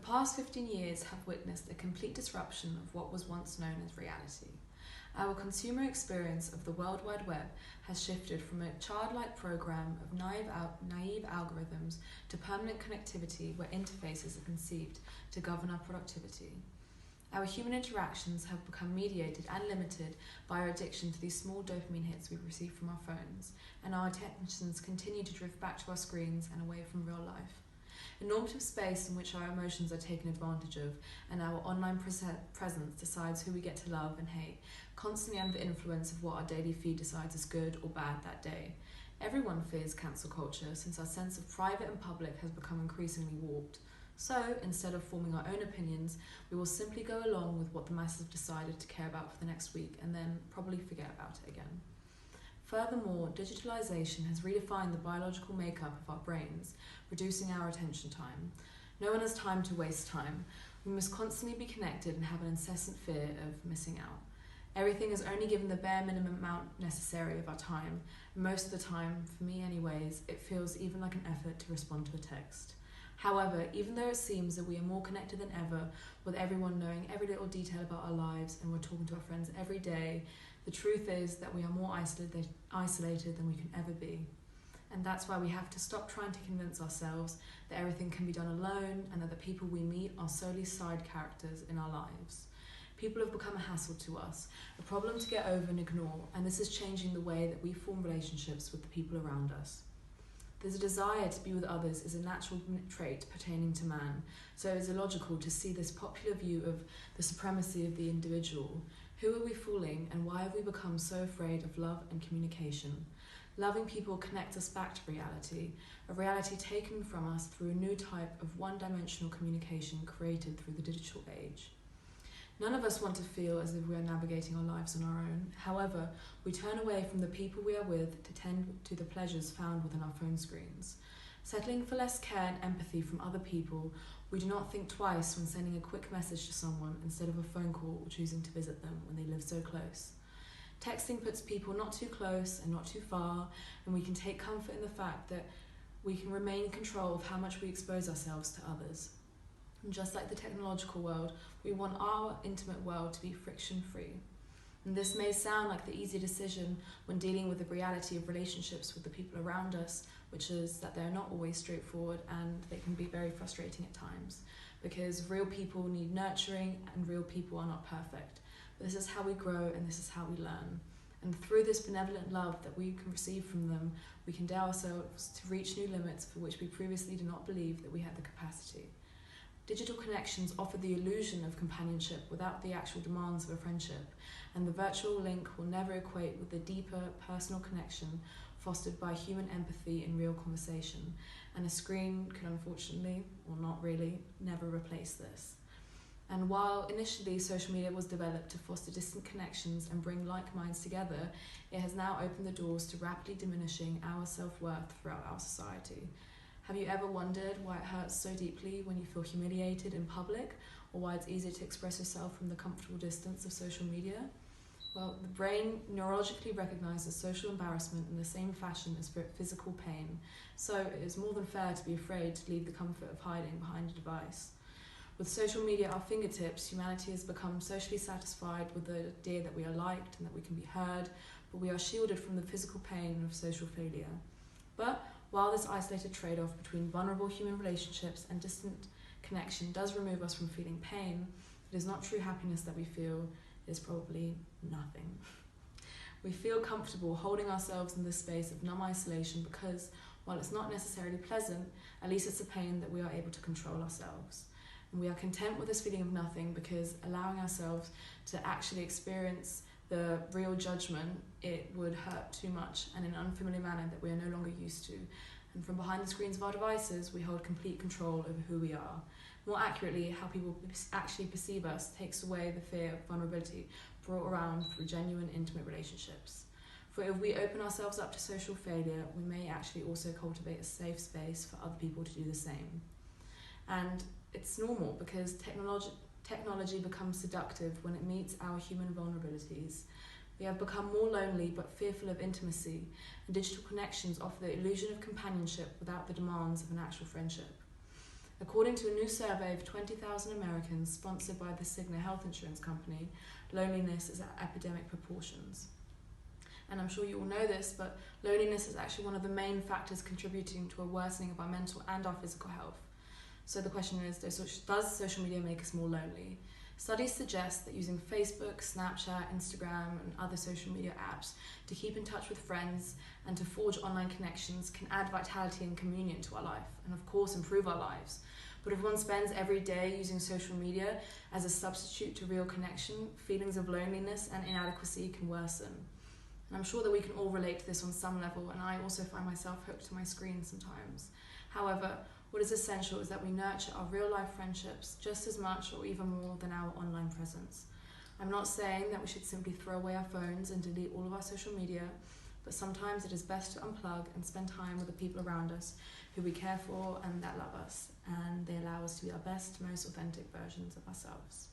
past 15 years have witnessed a complete disruption of what was once known as reality. Our consumer experience of the World Wide Web has shifted from a childlike program of naive algorithms to permanent connectivity where interfaces are conceived to govern our productivity. Our human interactions have become mediated and limited by our addiction to these small dopamine hits we receive from our phones, and our attentions continue to drift back to our screens and away from real life. A normative space in which our emotions are taken advantage of, and our online presence decides who we get to love and hate, constantly under the influence of what our daily feed decides is good or bad that day. Everyone fears cancel culture since our sense of private and public has become increasingly warped. So, instead of forming our own opinions, we will simply go along with what the masses have decided to care about for the next week and then probably forget about it again. Furthermore, digitalization has redefined the biological makeup of our brains, reducing our attention time. No one has time to waste time. We must constantly be connected and have an incessant fear of missing out. Everything is only given the bare minimum amount necessary of our time. Most of the time, for me anyways, it feels even like an effort to respond to a text. However, even though it seems that we are more connected than ever, with everyone knowing every little detail about our lives and we're talking to our friends every day, the truth is that we are more isolated than we can ever be. And that's why we have to stop trying to convince ourselves that everything can be done alone and that the people we meet are solely side characters in our lives. People have become a hassle to us, a problem to get over and ignore, and this is changing the way that we form relationships with the people around us. There's a desire to be with others is a natural trait pertaining to man, so it is illogical to see this popular view of the supremacy of the individual. Who are we fooling, and why have we become so afraid of love and communication? Loving people connects us back to reality, a reality taken from us through a new type of one-dimensional communication created through the digital age. None of us want to feel as if we are navigating our lives on our own. However, we turn away from the people we are with to tend to the pleasures found within our phone screens. Settling for less care and empathy from other people, we do not think twice when sending a quick message to someone instead of a phone call or choosing to visit them when they live so close. Texting puts people not too close and not too far, and we can take comfort in the fact that we can remain in control of how much we expose ourselves to others. And just like the technological world, we want our intimate world to be friction-free. And this may sound like the easy decision when dealing with the reality of relationships with the people around us, which is that they're not always straightforward and they can be very frustrating at times, because real people need nurturing and real people are not perfect. But this is how we grow and this is how we learn. And through this benevolent love that we can receive from them, we can dare ourselves to reach new limits for which we previously did not believe that we had the capacity. Digital connections offer the illusion of companionship without the actual demands of a friendship, and the virtual link will never equate with the deeper personal connection fostered by human empathy in real conversation, and a screen can unfortunately, or not really, never replace this. And while initially social media was developed to foster distant connections and bring like minds together, it has now opened the doors to rapidly diminishing our self-worth throughout our society. Have you ever wondered why it hurts so deeply when you feel humiliated in public, or why it's easier to express yourself from the comfortable distance of social media? Well, the brain neurologically recognizes social embarrassment in the same fashion as physical pain, so it is more than fair to be afraid to leave the comfort of hiding behind a device. With social media at our fingertips, humanity has become socially satisfied with the idea that we are liked and that we can be heard, but we are shielded from the physical pain of social failure. But while this isolated trade-off between vulnerable human relationships and distant connection does remove us from feeling pain, it is not true happiness that we feel, it is probably nothing. We feel comfortable holding ourselves in this space of numb isolation because, while it's not necessarily pleasant, at least it's a pain that we are able to control ourselves. And we are content with this feeling of nothing because allowing ourselves to actually experience the real judgment, it would hurt too much and in an unfamiliar manner that we are no longer used to. And from behind the screens of our devices, we hold complete control over who we are. More accurately, how people actually perceive us takes away the fear of vulnerability brought around through genuine, intimate relationships. For if we open ourselves up to social failure, we may actually also cultivate a safe space for other people to do the same. And it's normal because technology becomes seductive when it meets our human vulnerabilities. We have become more lonely but fearful of intimacy, and digital connections offer the illusion of companionship without the demands of an actual friendship. According to a new survey of 20,000 Americans sponsored by the Cigna health insurance company, loneliness is at epidemic proportions. And I'm sure you all know this, but loneliness is actually one of the main factors contributing to a worsening of our mental and our physical health. So the question is, does social media make us more lonely? Studies suggest that using Facebook, Snapchat, Instagram, and other social media apps to keep in touch with friends and to forge online connections can add vitality and communion to our life, and of course improve our lives. But if one spends every day using social media as a substitute to real connection, feelings of loneliness and inadequacy can worsen. And I'm sure that we can all relate to this on some level, and I also find myself hooked to my screen sometimes. However, what is essential is that we nurture our real-life friendships just as much or even more than our online presence. I'm not saying that we should simply throw away our phones and delete all of our social media, but sometimes it is best to unplug and spend time with the people around us who we care for and that love us, and they allow us to be our best, most authentic versions of ourselves.